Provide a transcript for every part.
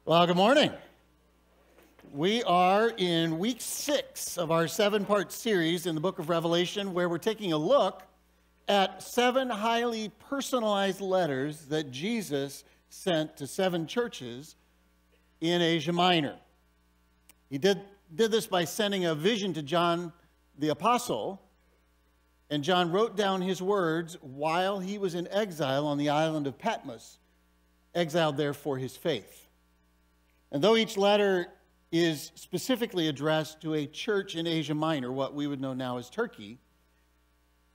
Well, good morning. We are in week 6 of our 7-part series in the book of Revelation, where we're taking a look at 7 highly personalized letters that Jesus sent to 7 churches in Asia Minor. He did this by sending a vision to John the Apostle, and John wrote down his words while he was in exile on the island of Patmos, exiled there for his faith. And though each letter is specifically addressed to a church in Asia Minor, what we would know now as Turkey,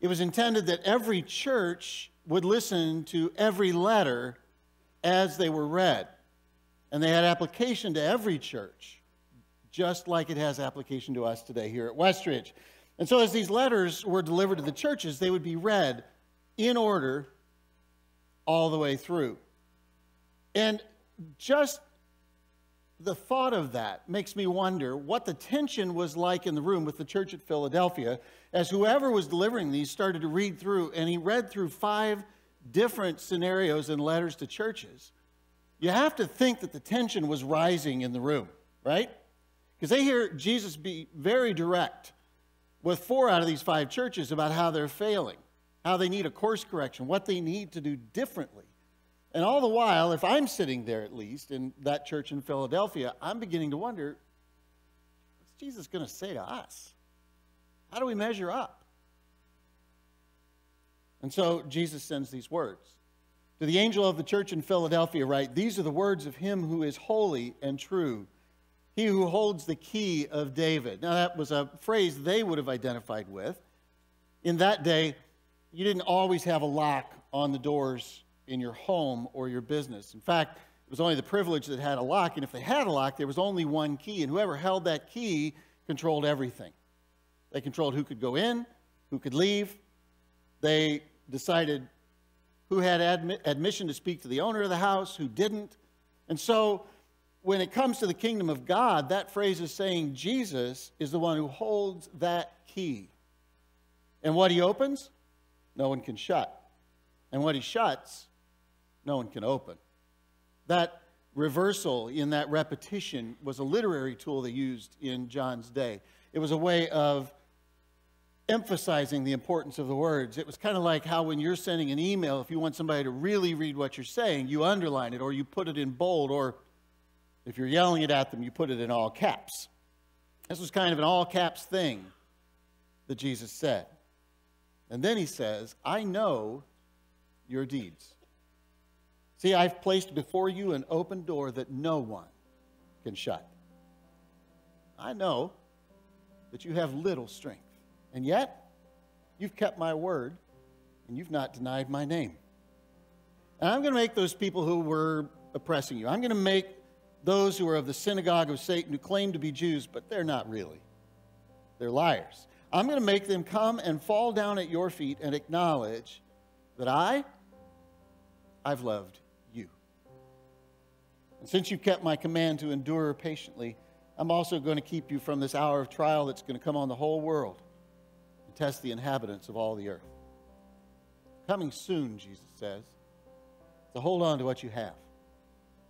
it was intended that every church would listen to every letter as they were read. And they had application to every church, just like it has application to us today here at Westridge. And so as these letters were delivered to the churches, they would be read in order all the way through. And just the thought of that makes me wonder what the tension was like in the room with the church at Philadelphia as whoever was delivering these started to read through, and he read through 5 different scenarios and letters to churches. You have to think that the tension was rising in the room, right? Because they hear Jesus be very direct with 4 out of these 5 churches about how they're failing, how they need a course correction, what they need to do differently. And all the while, if I'm sitting there at least in that church in Philadelphia, I'm beginning to wonder, what's Jesus going to say to us? How do we measure up? And so Jesus sends these words. To the angel of the church in Philadelphia write, "These are the words of him who is holy and true, he who holds the key of David." Now that was a phrase they would have identified with. In that day, you didn't always have a lock on the doors in your home or your business. In fact, it was only the privileged that had a lock, and if they had a lock, there was only one key, and whoever held that key controlled everything. They controlled who could go in, who could leave. They decided who had admission to speak to the owner of the house, who didn't. And so when it comes to the kingdom of God, that phrase is saying Jesus is the one who holds that key. And what he opens, no one can shut. And what he shuts, no one can open. That reversal in that repetition was a literary tool they used in John's day. It was a way of emphasizing the importance of the words. It was kind of like how when you're sending an email, if you want somebody to really read what you're saying, you underline it or you put it in bold, or if you're yelling it at them, you put it in all caps. This was kind of an all caps thing that Jesus said. And then he says, "I know your deeds. See, I've placed before you an open door that no one can shut. I know that you have little strength, and yet you've kept my word, and you've not denied my name. And I'm going to make those people who were oppressing you, I'm going to make those who are of the synagogue of Satan, who claim to be Jews, but they're not really. They're liars. I'm going to make them come and fall down at your feet and acknowledge that I've loved you. And since you've kept my command to endure patiently, I'm also going to keep you from this hour of trial that's going to come on the whole world and test the inhabitants of all the earth. Coming soon," Jesus says, "so hold on to what you have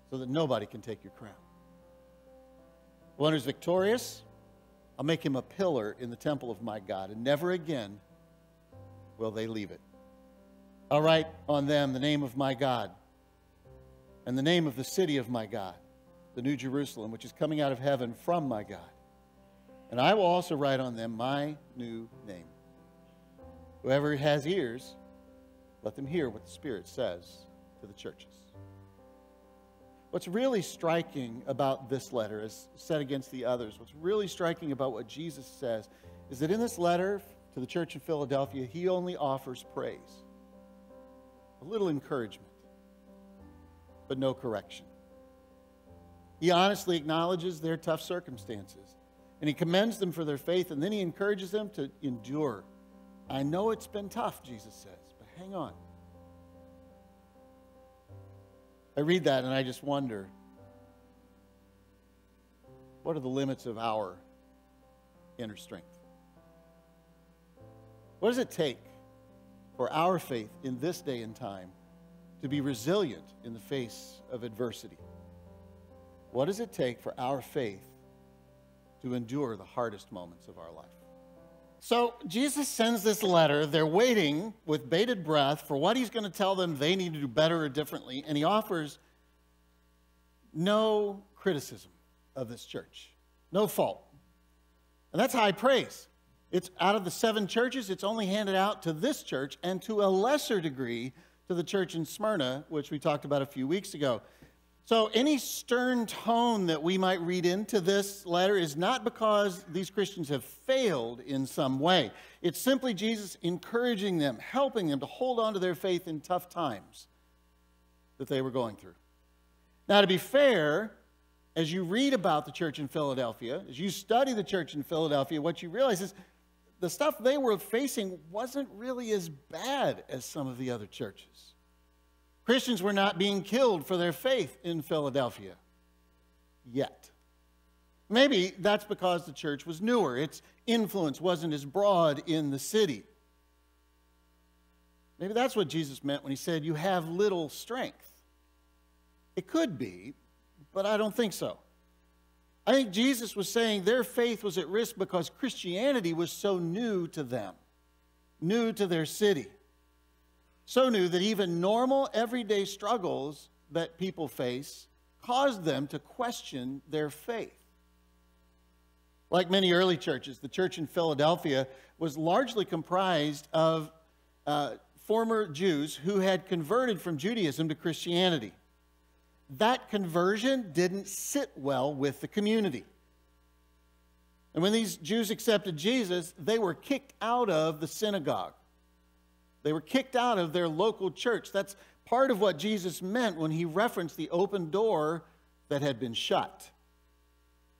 so that nobody can take your crown. The one who's victorious, I'll make him a pillar in the temple of my God, and never again will they leave it. I'll write on them the name of my God and the name of the city of my God, the New Jerusalem, which is coming out of heaven from my God. And I will also write on them my new name. Whoever has ears, let them hear what the Spirit says to the churches." What's really striking about this letter, as set against the others, what's really striking about what Jesus says is that in this letter to the church in Philadelphia, he only offers praise. A little encouragement, but no correction. He honestly acknowledges their tough circumstances, and he commends them for their faith, and then he encourages them to endure. I know it's been tough, Jesus says, but hang on. I read that and I just wonder, what are the limits of our inner strength? What does it take for our faith in this day and time to be resilient in the face of adversity? What does it take for our faith to endure the hardest moments of our life? So Jesus sends this letter. They're waiting with bated breath for what he's going to tell them they need to do better or differently. And he offers no criticism of this church, no fault. And that's high praise. It's out of the 7 churches, it's only handed out to this church and to a lesser degree to the church in Smyrna, which we talked about a few weeks ago. So any stern tone that we might read into this letter is not because these Christians have failed in some way. It's simply Jesus encouraging them, helping them to hold on to their faith in tough times that they were going through. Now, to be fair, as you read about the church in Philadelphia, as you study the church in Philadelphia, what you realize is the stuff they were facing wasn't really as bad as some of the other churches. Christians were not being killed for their faith in Philadelphia yet. Maybe that's because the church was newer. Its influence wasn't as broad in the city. Maybe that's what Jesus meant when he said, "You have little strength." It could be, but I don't think so. I think Jesus was saying their faith was at risk because Christianity was so new to them, new to their city. So new that even normal, everyday struggles that people face caused them to question their faith. Like many early churches, the church in Philadelphia was largely comprised of former Jews who had converted from Judaism to Christianity. That conversion didn't sit well with the community. And when these Jews accepted Jesus, they were kicked out of the synagogue. They were kicked out of their local church. That's part of what Jesus meant when he referenced the open door that had been shut.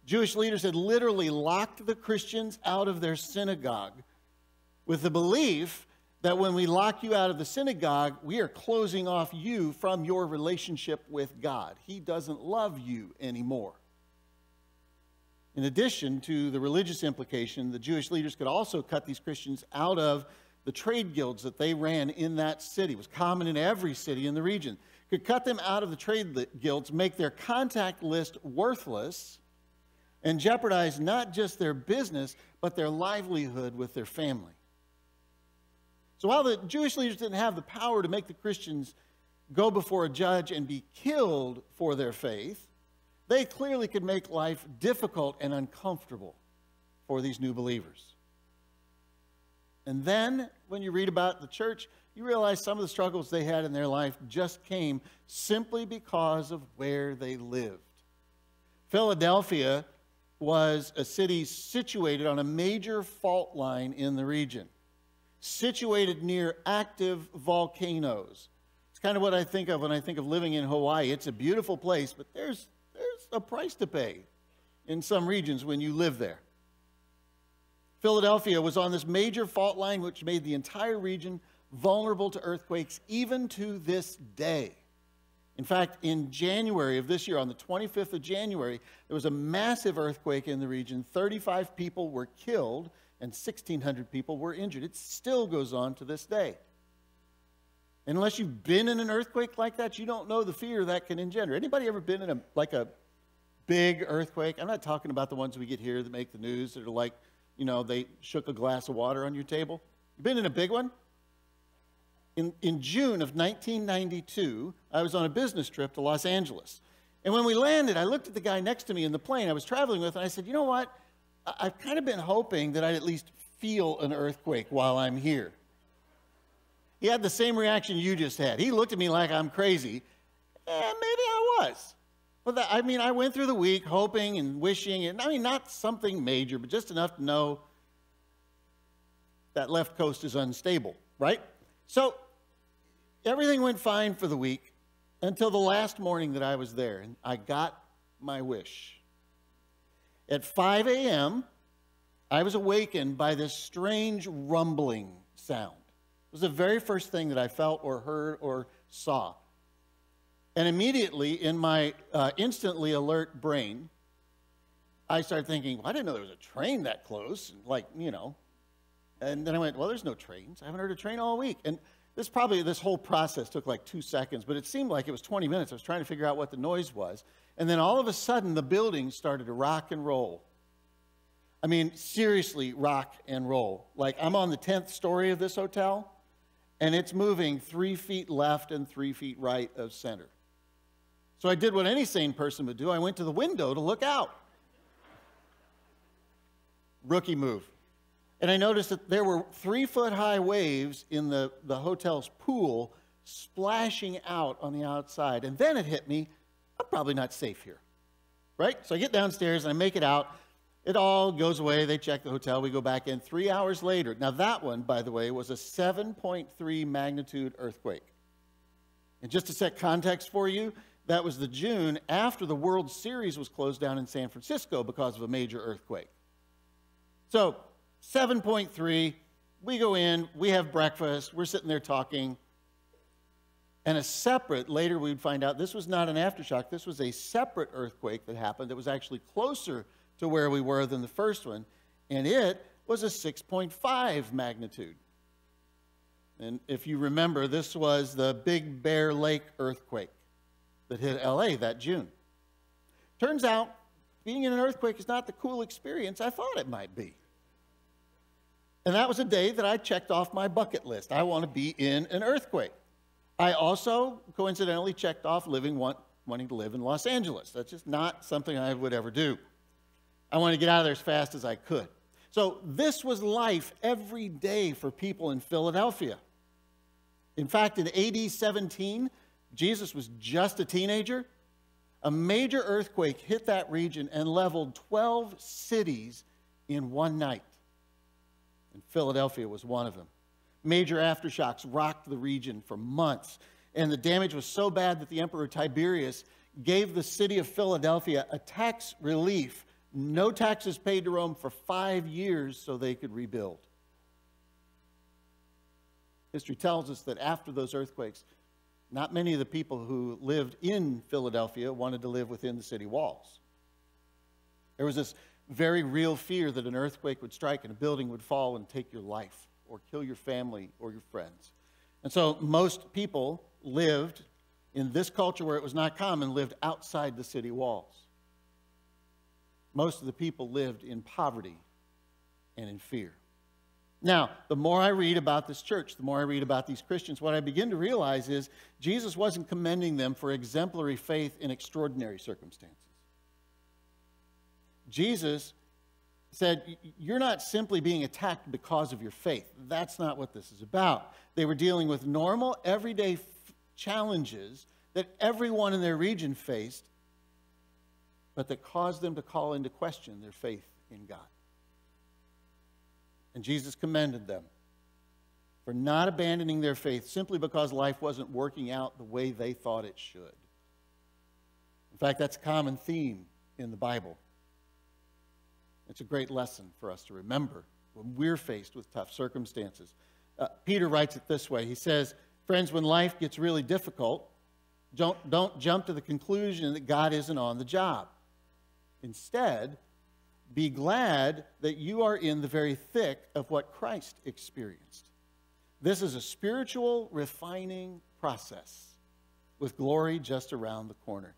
Jewish leaders had literally locked the Christians out of their synagogue with the belief that when we lock you out of the synagogue, we are closing off you from your relationship with God. He doesn't love you anymore. In addition to the religious implication, the Jewish leaders could also cut these Christians out of the trade guilds that they ran in that city. It was common in every city in the region. Could cut them out of the trade guilds, make their contact list worthless, and jeopardize not just their business, but their livelihood with their family. So while the Jewish leaders didn't have the power to make the Christians go before a judge and be killed for their faith, they clearly could make life difficult and uncomfortable for these new believers. And then, when you read about the church, you realize some of the struggles they had in their life just came simply because of where they lived. Philadelphia was a city situated on a major fault line in the region, situated near active volcanoes. It's kind of what I think of when I think of living in Hawaii. It's a beautiful place, but there's a price to pay in some regions when you live there. Philadelphia was on this major fault line which made the entire region vulnerable to earthquakes even to this day. In fact, in January of this year, on the 25th of January, there was a massive earthquake in the region. 35 people were killed and 1,600 people were injured. It still goes on to this day. And unless you've been in an earthquake like that, you don't know the fear that can engender. Anybody ever been in a big earthquake? I'm not talking about the ones we get here that make the news that are like, you know, they shook a glass of water on your table. You been in a big one? In June of 1992, I was on a business trip to Los Angeles. And when we landed, I looked at the guy next to me in the plane I was traveling with, and I said, you know what? I've kind of been hoping that I'd at least feel an earthquake while I'm here. He had the same reaction you just had. He looked at me like I'm crazy. Maybe I was. But I went through the week hoping and wishing, and not something major, but just enough to know that left coast is unstable, right? So everything went fine for the week until the last morning that I was there, and I got my wish. At 5 a.m., I was awakened by this strange rumbling sound. It was the very first thing that I felt or heard or saw. And immediately, in my instantly alert brain, I started thinking, well, I didn't know there was a train that close. And then I went, well, there's no trains. I haven't heard a train all week. And This whole process took like 2 seconds, but it seemed like it was 20 minutes. I was trying to figure out what the noise was. And then all of a sudden, the building started to rock and roll. I mean, seriously, rock and roll. Like, I'm on the 10th story of this hotel, and it's moving 3 feet left and 3 feet right of center. So I did what any sane person would do. I went to the window to look out. Rookie move. And I noticed that there were 3-foot-high waves in the hotel's pool splashing out on the outside. And then it hit me, I'm probably not safe here, right? So I get downstairs and I make it out. It all goes away. They check the hotel. We go back in 3 hours later. Now that one, by the way, was a 7.3 magnitude earthquake. And just to set context for you, that was the June after the World Series was closed down in San Francisco because of a major earthquake. So 7.3, we go in, we have breakfast, we're sitting there talking, and later we'd find out this was not an aftershock, this was a separate earthquake that happened that was actually closer to where we were than the first one, and it was a 6.5 magnitude. And if you remember, this was the Big Bear Lake earthquake that hit LA that June. Turns out, being in an earthquake is not the cool experience I thought it might be. And that was a day that I checked off my bucket list. I want to be in an earthquake. I also, coincidentally, checked off wanting to live in Los Angeles. That's just not something I would ever do. I wanted to get out of there as fast as I could. So this was life every day for people in Philadelphia. In fact, in AD 17, Jesus was just a teenager. A major earthquake hit that region and leveled 12 cities in one night. And Philadelphia was one of them. Major aftershocks rocked the region for months. And the damage was so bad that the Emperor Tiberius gave the city of Philadelphia a tax relief. No taxes paid to Rome for 5 years so they could rebuild. History tells us that after those earthquakes, not many of the people who lived in Philadelphia wanted to live within the city walls. There was this very real fear that an earthquake would strike and a building would fall and take your life or kill your family or your friends. And so most people lived in this culture where it was not common, lived outside the city walls. Most of the people lived in poverty and in fear. Now, the more I read about this church, the more I read about these Christians, what I begin to realize is Jesus wasn't commending them for exemplary faith in extraordinary circumstances. Jesus said, you're not simply being attacked because of your faith. That's not what this is about. They were dealing with normal, everyday challenges that everyone in their region faced, but that caused them to call into question their faith in God. And Jesus commended them for not abandoning their faith simply because life wasn't working out the way they thought it should. In fact, that's a common theme in the Bible. It's a great lesson for us to remember when we're faced with tough circumstances. Peter writes it this way. He says, friends, when life gets really difficult, don't jump to the conclusion that God isn't on the job. Instead, be glad that you are in the very thick of what Christ experienced. This is a spiritual refining process with glory just around the corner.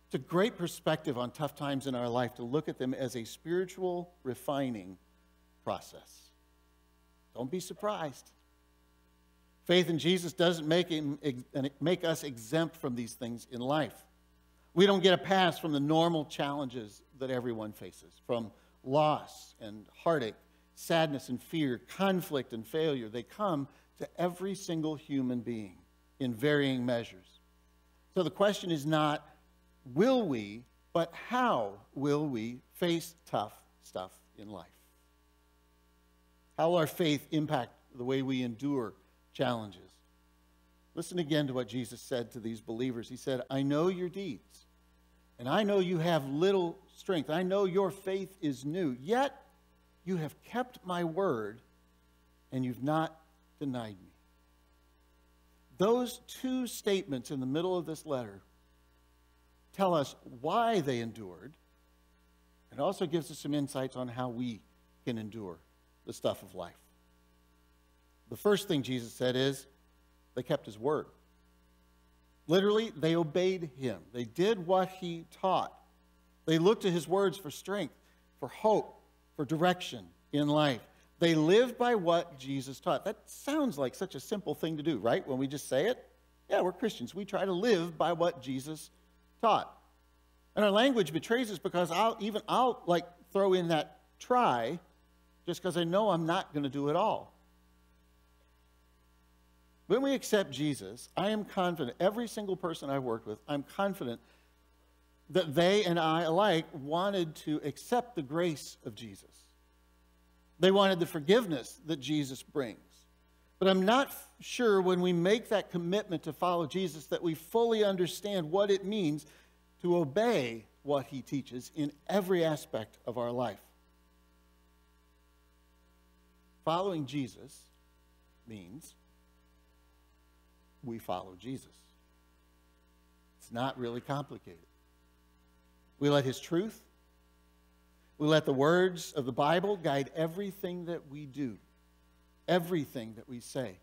It's a great perspective on tough times in our life to look at them as a spiritual refining process. Don't be surprised. Faith in Jesus doesn't make us exempt from these things in life. We don't get a pass from the normal challenges that everyone faces, from loss and heartache, sadness and fear, conflict and failure. They come to every single human being in varying measures. So the question is not, will we, but how will we face tough stuff in life? How will our faith impact the way we endure challenges? Listen again to what Jesus said to these believers. He said, I know your deeds, and I know you have little strength. I know your faith is new, yet you have kept my word, and you've not denied me. Those two statements in the middle of this letter tell us why they endured, and also gives us some insights on how we can endure the stuff of life. The first thing Jesus said is, They kept his word. Literally, they obeyed him. They did what he taught. They looked to his words for strength, for hope, for direction in life. They lived by what Jesus taught. That sounds like such a simple thing to do, right? When we just say it, yeah, we're Christians. We try to live by what Jesus taught. And our language betrays us because I'll like throw in that try just because I know I'm not going to do it all. When we accept Jesus, I am confident, every single person I've worked with, I'm confident that they and I alike wanted to accept the grace of Jesus. They wanted the forgiveness that Jesus brings. But I'm not sure when we make that commitment to follow Jesus that we fully understand what it means to obey what he teaches in every aspect of our life. Following Jesus means we follow Jesus. It's not really complicated. We let his truth, we let the words of the Bible guide everything that we do, everything that we say.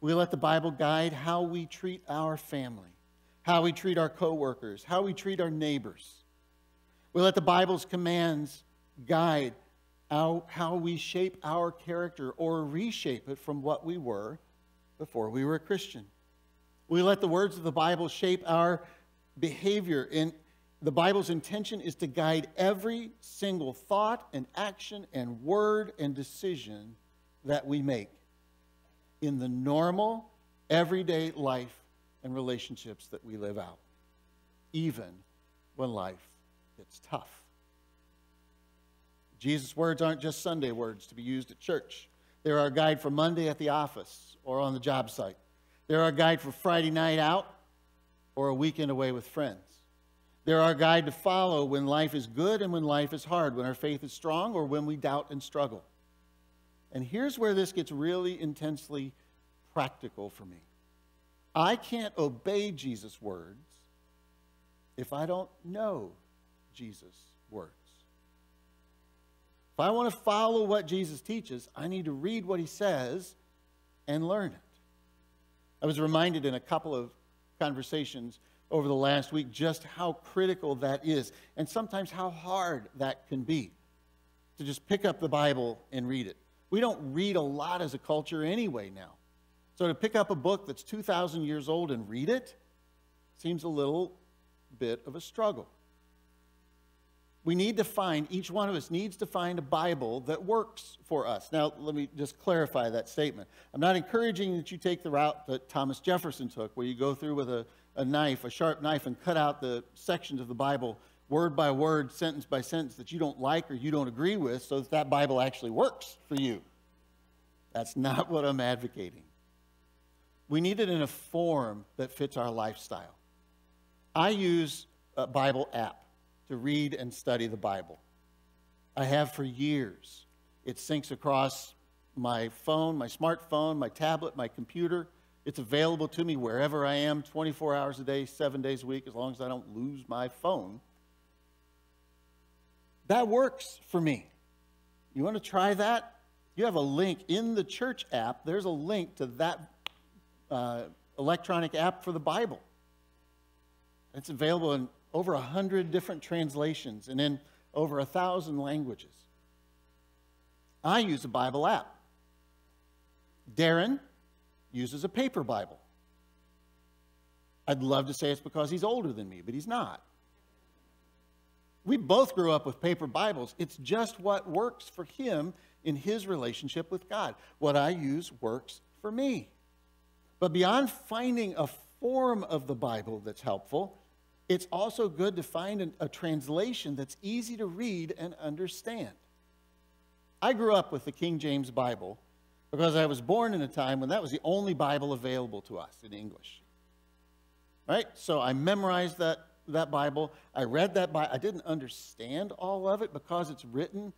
We let the Bible guide how we treat our family, how we treat our coworkers, how we treat our neighbors. We let the Bible's commands guide how we shape our character or reshape it from what we were before we were a Christian. We let the words of the Bible shape our behavior. And the Bible's intention is to guide every single thought and action and word and decision that we make in the normal, everyday life and relationships that we live out, even when life gets tough. Jesus' words aren't just Sunday words to be used at church. They're our guide for Monday at the office or on the job site. They're our guide for Friday night out or a weekend away with friends. They're our guide to follow when life is good and when life is hard, when our faith is strong or when we doubt and struggle. And here's where this gets really intensely practical for me. I can't obey Jesus' words if I don't know Jesus' words. If I want to follow what Jesus teaches, I need to read what he says and learn it. I was reminded in a couple of conversations over the last week just how critical that is and sometimes how hard that can be to just pick up the Bible and read it. We don't read a lot as a culture anyway now. So to pick up a book that's 2,000 years old and read it seems a little bit of a struggle. We need to find, each one of us needs to find a Bible that works for us. Now, let me just clarify that statement. I'm not encouraging that you take the route that Thomas Jefferson took, where you go through with a knife, a sharp knife, and cut out the sections of the Bible word by word, sentence by sentence that you don't like or you don't agree with so that that Bible actually works for you. That's not what I'm advocating. We need it in a form that fits our lifestyle. I use a Bible app to read and study the Bible. I have for years. It syncs across my phone, my smartphone, my tablet, my computer. It's available to me wherever I am, 24 hours a day, 7 days a week, as long as I don't lose my phone. That works for me. You want to try that? You have a link in the church app. There's a link to that electronic app for the Bible. It's available in over 100 different translations and in over 1,000 languages. I use a Bible app. Darren uses a paper Bible. I'd love to say it's because he's older than me, but he's not. We both grew up with paper Bibles. It's just what works for him in his relationship with God. What I use works for me. But beyond finding a form of the Bible that's helpful, it's also good to find a translation that's easy to read and understand. I grew up with the King James Bible because I was born in a time when that was the only Bible available to us in English. Right? So I memorized that Bible. I read that Bible. I didn't understand all of it because it's written.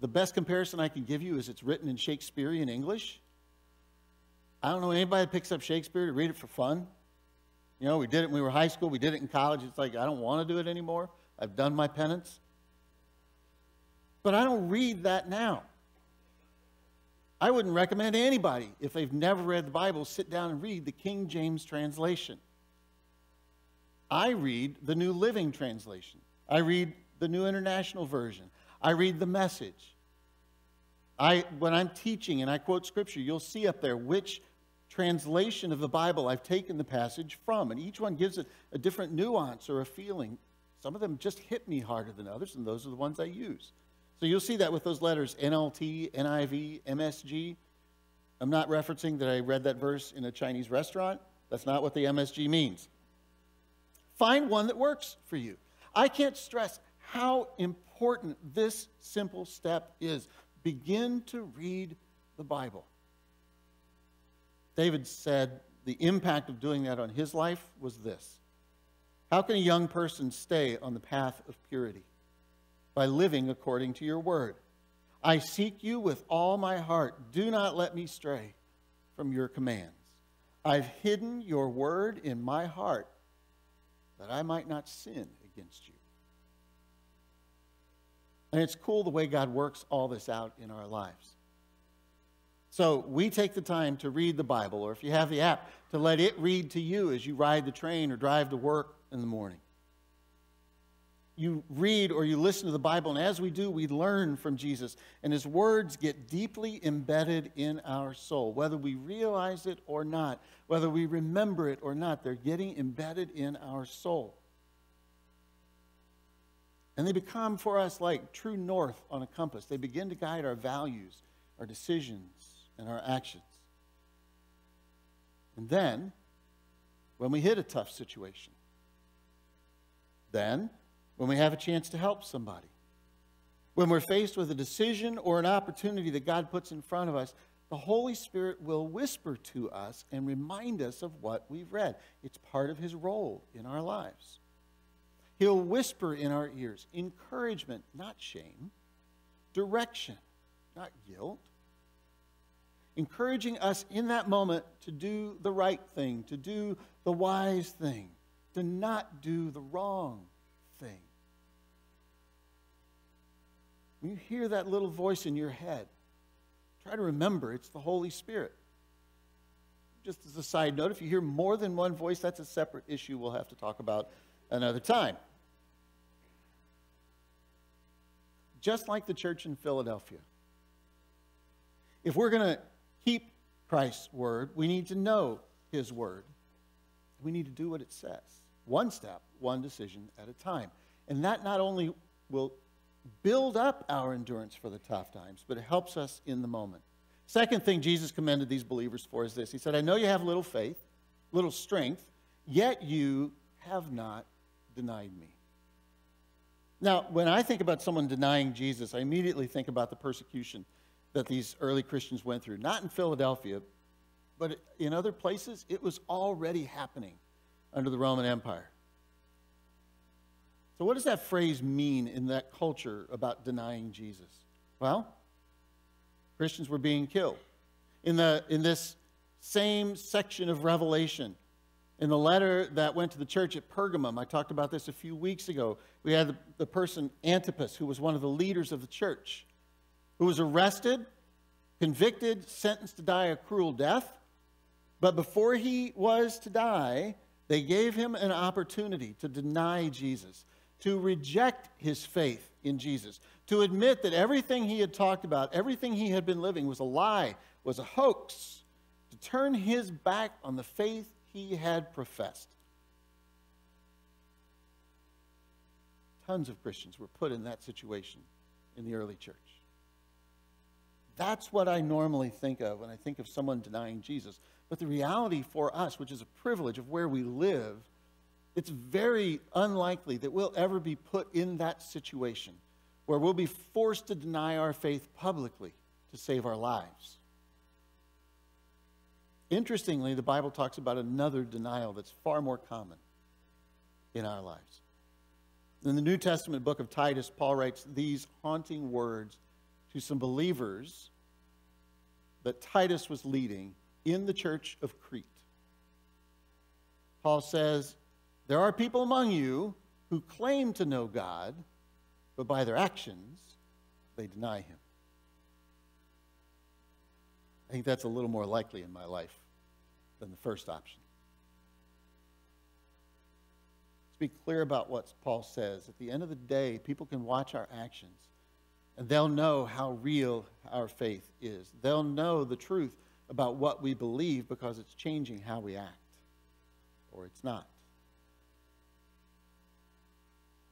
The best comparison I can give you is it's written in Shakespearean English. I don't know anybody that picks up Shakespeare to read it for fun. You know, we did it when we were high school. We did it in college. It's like, I don't want to do it anymore. I've done my penance. But I don't read that now. I wouldn't recommend anybody, if they've never read the Bible, sit down and read the King James translation. I read the New Living Translation. I read the New International Version. I read the Message. When I'm teaching and I quote Scripture, you'll see up there which translation of the Bible I've taken the passage from, and each one gives it a different nuance or a feeling. Some of them just hit me harder than others, and those are the ones I use. So you'll see that with those letters, NLT, NIV, MSG. I'm not referencing that I read that verse in a Chinese restaurant. That's not what the MSG means. Find one that works for you. I can't stress how important this simple step is. Begin to read the Bible. David said the impact of doing that on his life was this. How can a young person stay on the path of purity? By living according to your word. I seek you with all my heart. Do not let me stray from your commands. I've hidden your word in my heart that I might not sin against you. And it's cool the way God works all this out in our lives. So we take the time to read the Bible, or if you have the app, to let it read to you as you ride the train or drive to work in the morning. You read or you listen to the Bible, and as we do, we learn from Jesus, and his words get deeply embedded in our soul. Whether we realize it or not, whether we remember it or not, they're getting embedded in our soul. And they become for us like true north on a compass. They begin to guide our values, our decisions, and our actions. And then, when we hit a tough situation, then, when we have a chance to help somebody, when we're faced with a decision or an opportunity that God puts in front of us, the Holy Spirit will whisper to us and remind us of what we've read. It's part of his role in our lives. He'll whisper in our ears encouragement, not shame, direction, not guilt, encouraging us in that moment to do the right thing, to do the wise thing, to not do the wrong thing. When you hear that little voice in your head, try to remember it's the Holy Spirit. Just as a side note, if you hear more than one voice, that's a separate issue we'll have to talk about another time. Just like the church in Philadelphia. If we're going to keep Christ's word, we need to know his word. We need to do what it says. One step, one decision at a time. And that not only will build up our endurance for the tough times, but it helps us in the moment. Second thing Jesus commended these believers for is this. He said, I know you have little faith, little strength, yet you have not denied me. Now, when I think about someone denying Jesus, I immediately think about the persecution that these early Christians went through. Not in Philadelphia, but in other places, it was already happening under the Roman Empire. So what does that phrase mean in that culture about denying Jesus? Well, Christians were being killed. In this same section of Revelation, in the letter that went to the church at Pergamum, I talked about this a few weeks ago, we had the person Antipas, who was one of the leaders of the church, who was arrested, convicted, sentenced to die a cruel death. But before he was to die, they gave him an opportunity to deny Jesus, to reject his faith in Jesus, to admit that everything he had talked about, everything he had been living was a lie, was a hoax, to turn his back on the faith he had professed. Tons of Christians were put in that situation in the early church. That's what I normally think of when I think of someone denying Jesus. But the reality for us, which is a privilege of where we live, it's very unlikely that we'll ever be put in that situation where we'll be forced to deny our faith publicly to save our lives. Interestingly, the Bible talks about another denial that's far more common in our lives. In the New Testament book of Titus, Paul writes these haunting words to some believers that Titus was leading in the church of Crete. Paul says, there are people among you who claim to know God, but by their actions, they deny him. I think that's a little more likely in my life than the first option. Let's be clear about what Paul says. At the end of the day, people can watch our actions, and they'll know how real our faith is. They'll know the truth about what we believe because it's changing how we act, or it's not.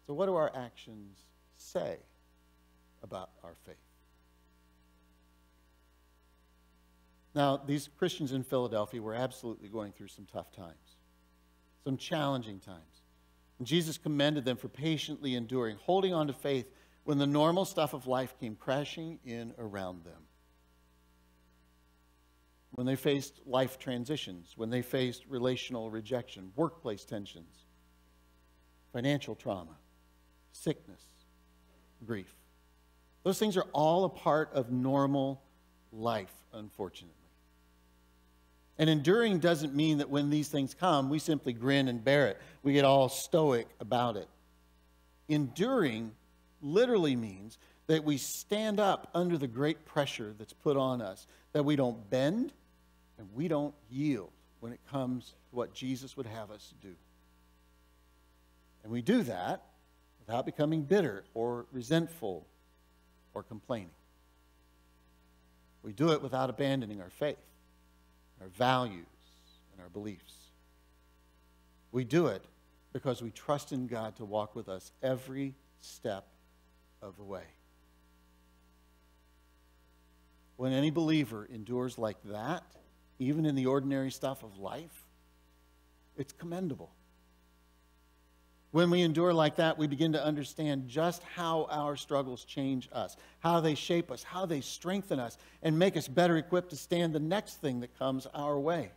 So what do our actions say about our faith? Now, these Christians in Philadelphia were absolutely going through some tough times, some challenging times. And Jesus commended them for patiently enduring, holding on to faith when the normal stuff of life came crashing in around them. When they faced life transitions, when they faced relational rejection, workplace tensions, financial trauma, sickness, grief. Those things are all a part of normal life, unfortunately. And enduring doesn't mean that when these things come, we simply grin and bear it. We get all stoic about it. Enduring literally means that we stand up under the great pressure that's put on us, that we don't bend and we don't yield when it comes to what Jesus would have us do. And we do that without becoming bitter or resentful or complaining. We do it without abandoning our faith, our values, and our beliefs. We do it because we trust in God to walk with us every step of the way. When any believer endures like that, even in the ordinary stuff of life, it's commendable. When we endure like that, we begin to understand just how our struggles change us, how they shape us, how they strengthen us, and make us better equipped to stand the next thing that comes our way.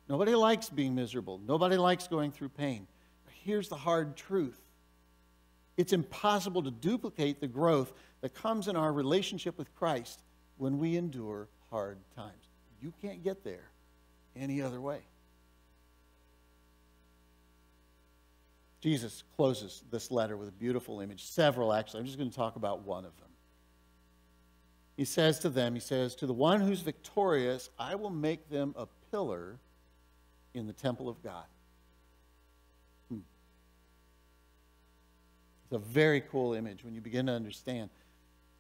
Nobody likes being miserable. Nobody likes going through pain. But here's the hard truth. It's impossible to duplicate the growth that comes in our relationship with Christ when we endure hard times. You can't get there any other way. Jesus closes this letter with a beautiful image, several actually. I'm just going to talk about one of them. He says to them, to the one who's victorious, I will make them a pillar in the temple of God. It's a very cool image when you begin to understand.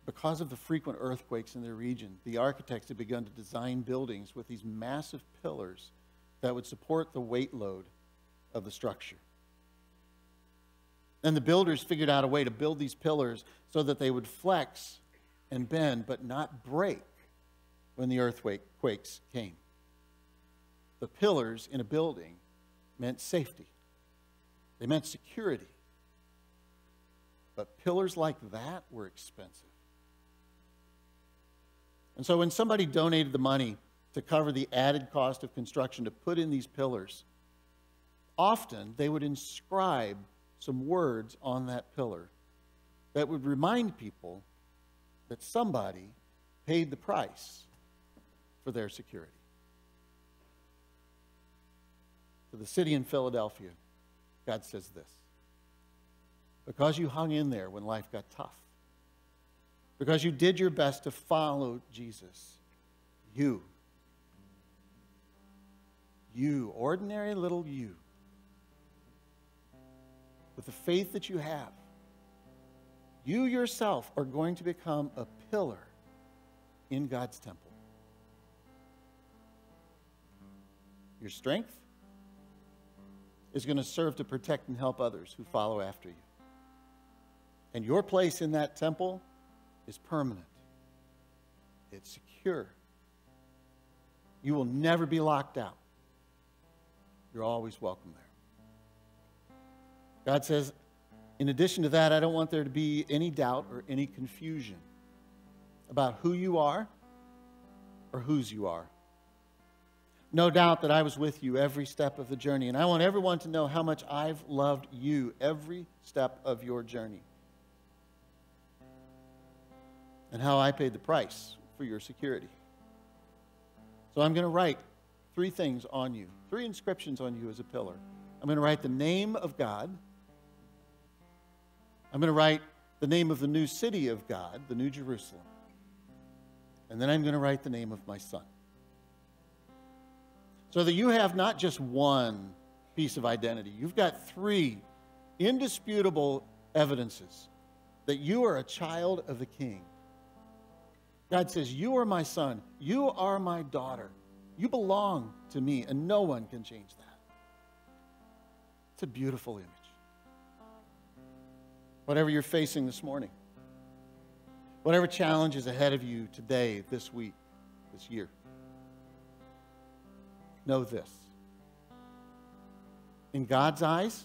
Because of the frequent earthquakes in their region, the architects had begun to design buildings with these massive pillars that would support the weight load of the structure. And the builders figured out a way to build these pillars so that they would flex and bend, but not break when the earthquakes came. The pillars in a building meant safety. They meant security. But pillars like that were expensive. And so when somebody donated the money to cover the added cost of construction to put in these pillars, often they would inscribe some words on that pillar that would remind people that somebody paid the price for their security. To the city in Philadelphia, God says this: because you hung in there when life got tough, because you did your best to follow Jesus, you, ordinary little you, with the faith that you have, you yourself are going to become a pillar in God's temple. Your strength is going to serve to protect and help others who follow after you. And your place in that temple is permanent. It's secure. You will never be locked out. You're always welcome there. God says, in addition to that, I don't want there to be any doubt or any confusion about who you are or whose you are. No doubt that I was with you every step of the journey, and I want everyone to know how much I've loved you every step of your journey, and how I paid the price for your security. So I'm going to write 3 things on you, 3 inscriptions on you as a pillar. I'm going to write the name of God. I'm going to write the name of the new city of God, the New Jerusalem. and then I'm going to write the name of my son. So that you have not just one piece of identity. You've got three indisputable evidences that you are a child of the King. God says, you are my son. You are my daughter. You belong to me, and no one can change that. It's a beautiful image. Whatever you're facing this morning, whatever challenge is ahead of you today, this week, this year, know this. In God's eyes,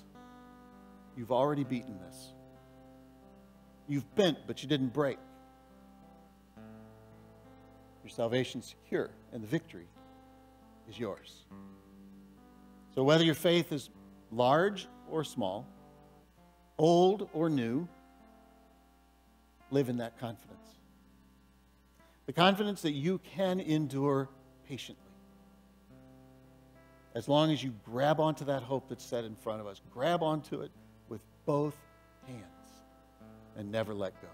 you've already beaten this. You've bent, but you didn't break. Your salvation's secure, and the victory is yours. So whether your faith is large or small, old or new, live in that confidence. The confidence that you can endure patiently. As long as you grab onto that hope that's set in front of us, grab onto it with both hands and never let go.